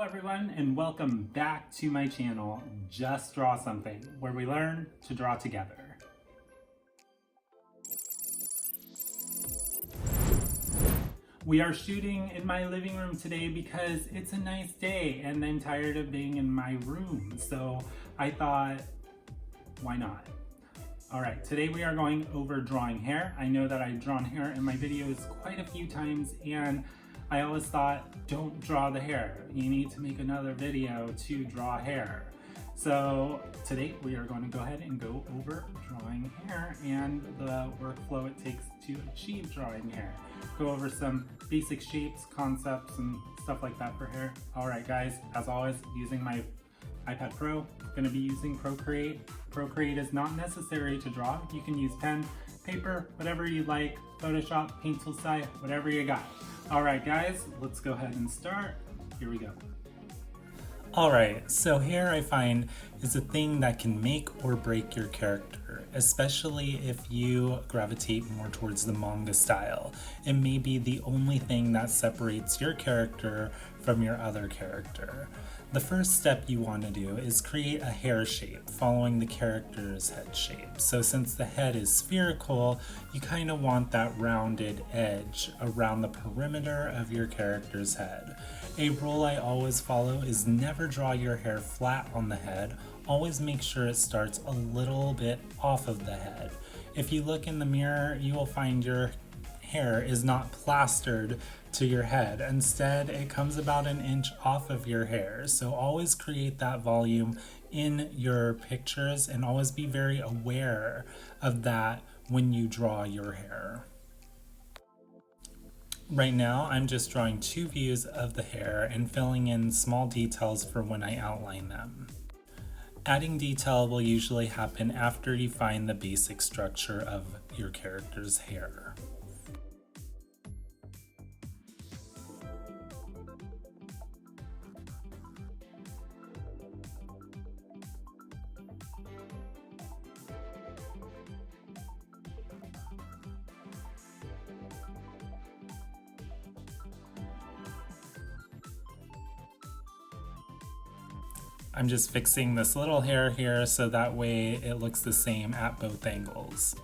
everyone, and welcome back to my channel, Just Draw Something, where we learn to draw together. We are shooting in my living room today because it's a nice day and I'm tired of being in my room, so I thought, why not? Alright, today we are going over drawing hair. I know that I've drawn hair in my videos quite a few times, and I always thought, don't draw the hair. You need to make another video to draw hair. So today we are going to go ahead and go over drawing hair and the workflow it takes to achieve drawing hair. Go over some basic shapes, concepts, and stuff like that for hair. Alright guys, as always, using my iPad Pro, going to be using Procreate. Procreate is not necessary to draw. You can use pen, paper, whatever you like, Photoshop, paint tool style, whatever you got. Alright guys, let's go ahead and start. Here we go. Alright, so hair I find is a thing that can make or break your character, especially if you gravitate more towards the manga style. It may be the only thing that separates your character from your other character. The first step you want to do is create a hair shape following the character's head shape. So since the head is spherical, you kind of want that rounded edge around the perimeter of your character's head. A rule I always follow is never draw your hair flat on the head. Always make sure it starts a little bit off of the head. If you look in the mirror, you will find your hair is not plastered to your head. Instead, it comes about an inch off of your hair. So always create that volume in your pictures and always be very aware of that when you draw your hair. Right now, I'm just drawing two views of the hair and filling in small details for when I outline them. Adding detail will usually happen after you find the basic structure of your character's hair. I'm just fixing this little hair here so that way it looks the same at both angles.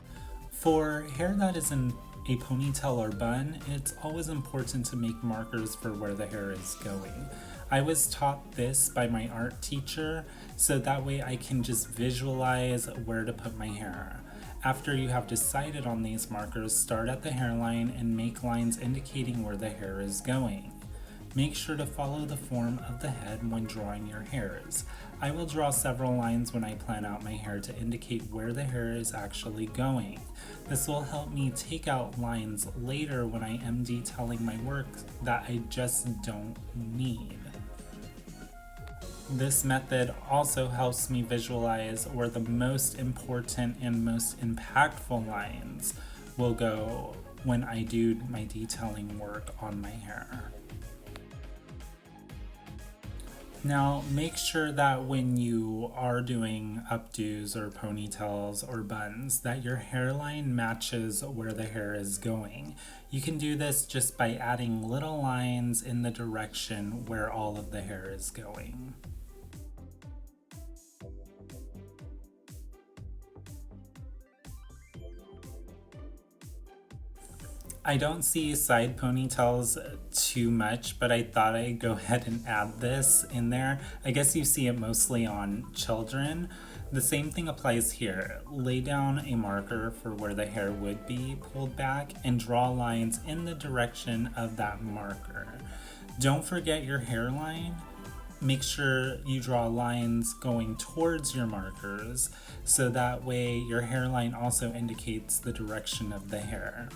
For hair that is in a ponytail or bun, it's always important to make markers for where the hair is going. I was taught this by my art teacher, so that way I can just visualize where to put my hair. After you have decided on these markers, start at the hairline and make lines indicating where the hair is going. Make sure to follow the form of the head when drawing your hairs. I will draw several lines when I plan out my hair to indicate where the hair is actually going. This will help me take out lines later when I am detailing my work that I just don't need. This method also helps me visualize where the most important and most impactful lines will go when I do my detailing work on my hair. Now, make sure that when you are doing updos or ponytails or buns, that your hairline matches where the hair is going. You can do this just by adding little lines in the direction where all of the hair is going. I don't see side ponytails too much, but I thought I'd go ahead and add this in there. I guess you see it mostly on children. The same thing applies here. Lay down a marker for where the hair would be pulled back and draw lines in the direction of that marker. Don't forget your hairline. Make sure you draw lines going towards your markers so that way your hairline also indicates the direction of the hair.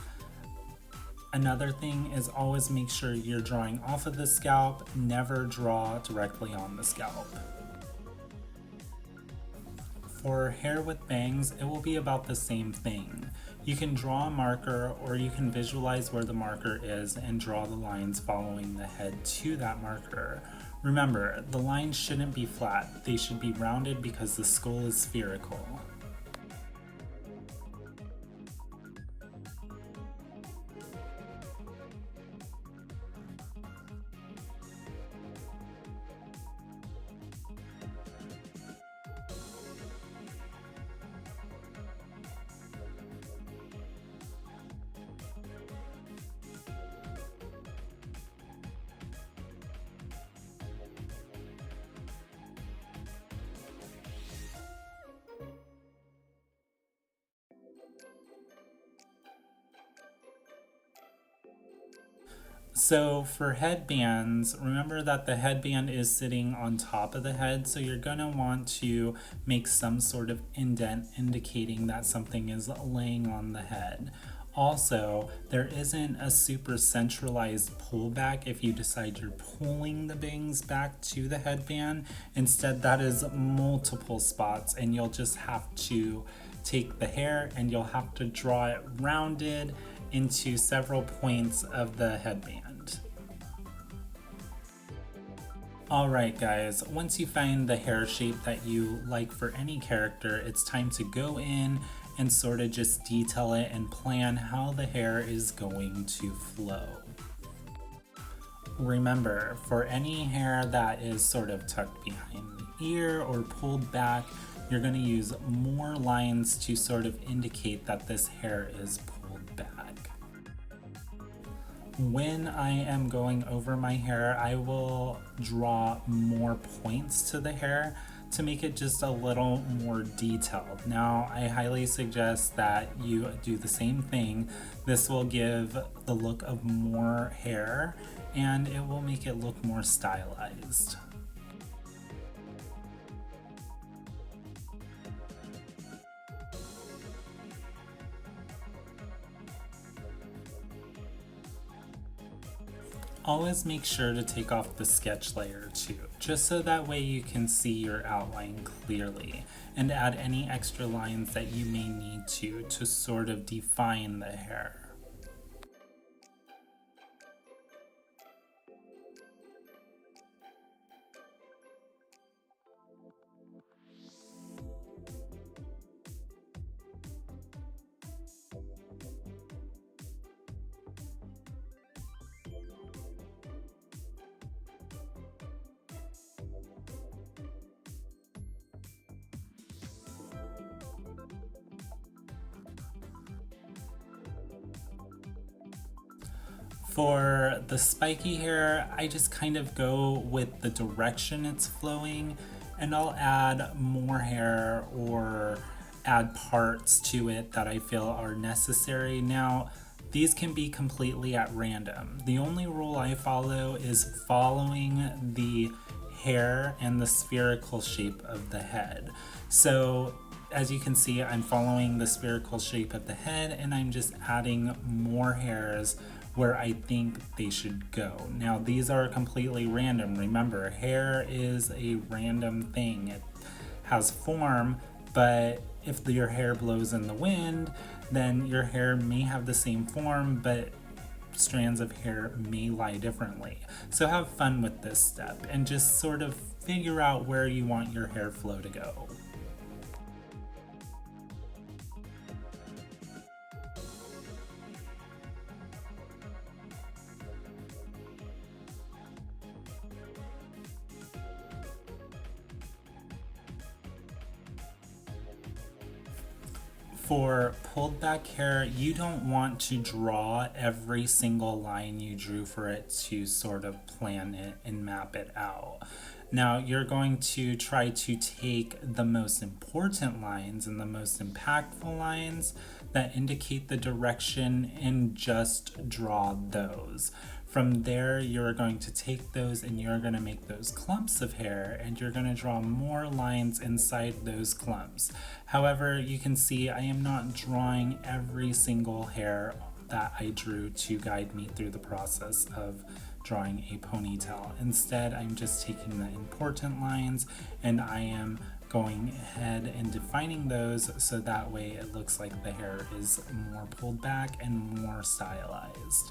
Another thing is always make sure you're drawing off of the scalp, never draw directly on the scalp. For hair with bangs, it will be about the same thing. You can draw a marker or you can visualize where the marker is and draw the lines following the head to that marker. Remember, the lines shouldn't be flat, they should be rounded because the skull is spherical. So for headbands, remember that the headband is sitting on top of the head, so you're going to want to make some sort of indent indicating that something is laying on the head. Also, there isn't a super centralized pullback if you decide you're pulling the bangs back to the headband. Instead, that is multiple spots, and you'll just have to take the hair and you'll have to draw it rounded into several points of the headband. Alright guys, once you find the hair shape that you like for any character, it's time to go in and sort of just detail it and plan how the hair is going to flow. Remember, for any hair that is sort of tucked behind the ear or pulled back, you're going to use more lines to sort of indicate that this hair is pulled back. When I am going over my hair, I will draw more points to the hair to make it just a little more detailed. Now, I highly suggest that you do the same thing. This will give the look of more hair and it will make it look more stylized. Always make sure to take off the sketch layer too, just so that way you can see your outline clearly, and add any extra lines that you may need to sort of define the hair. For the spiky hair, I just kind of go with the direction it's flowing, and I'll add more hair or add parts to it that I feel are necessary. Now, these can be completely at random. The only rule I follow is following the hair and the spherical shape of the head. So as you can see, I'm following the spherical shape of the head and I'm just adding more hairs where I think they should go. Now these are completely random. Remember, hair is a random thing. It has form, but if your hair blows in the wind, then your hair may have the same form, but strands of hair may lie differently. So have fun with this step and just sort of figure out where you want your hair flow to go. For pulled back hair, you don't want to draw every single line you drew for it to sort of plan it and map it out. Now you're going to try to take the most important lines and the most impactful lines that indicate the direction and just draw those. From there, you're going to take those and you're going to make those clumps of hair and you're going to draw more lines inside those clumps. However, you can see I am not drawing every single hair that I drew to guide me through the process of drawing a ponytail. Instead, I'm just taking the important lines and I am going ahead and defining those so that way it looks like the hair is more pulled back and more stylized.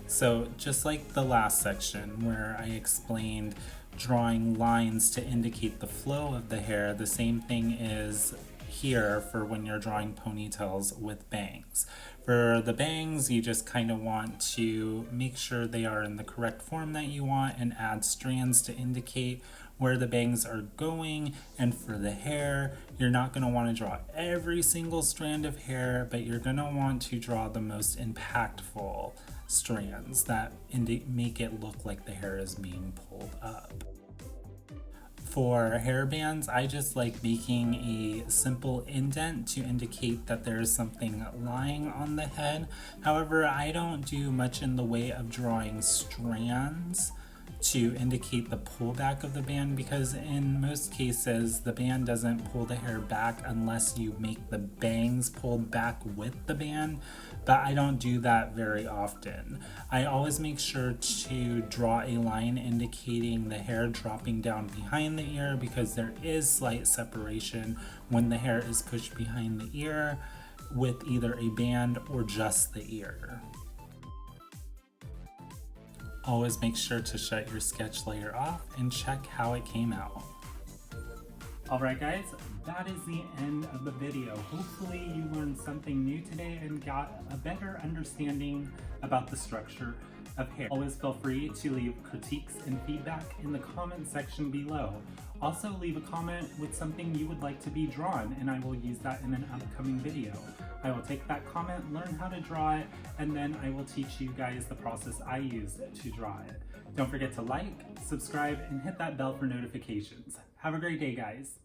So just like the last section where I explained drawing lines to indicate the flow of the hair, the same thing is here for when you're drawing ponytails with bangs. For the bangs, you just kind of want to make sure they are in the correct form that you want and add strands to indicate where the bangs are going. And for the hair, you're not going to want to draw every single strand of hair, but you're going to want to draw the most impactful strands that make it look like the hair is being pulled up. For hair bands, I just like making a simple indent to indicate that there is something lying on the head. However, I don't do much in the way of drawing strands to indicate the pullback of the band, because in most cases the band doesn't pull the hair back unless you make the bangs pulled back with the band, but I don't do that very often. I always make sure to draw a line indicating the hair dropping down behind the ear, because there is slight separation when the hair is pushed behind the ear with either a band or just the ear. Always make sure to shut your sketch layer off and check how it came out. Alright guys, that is the end of the video. Hopefully you learned something new today and got a better understanding about the structure of hair. Always feel free to leave critiques and feedback in the comment section below. Also leave a comment with something you would like to be drawn and I will use that in an upcoming video. I will take that comment, learn how to draw it, and then I will teach you guys the process I use to draw it. Don't forget to like, subscribe, and hit that bell for notifications. Have a great day, guys.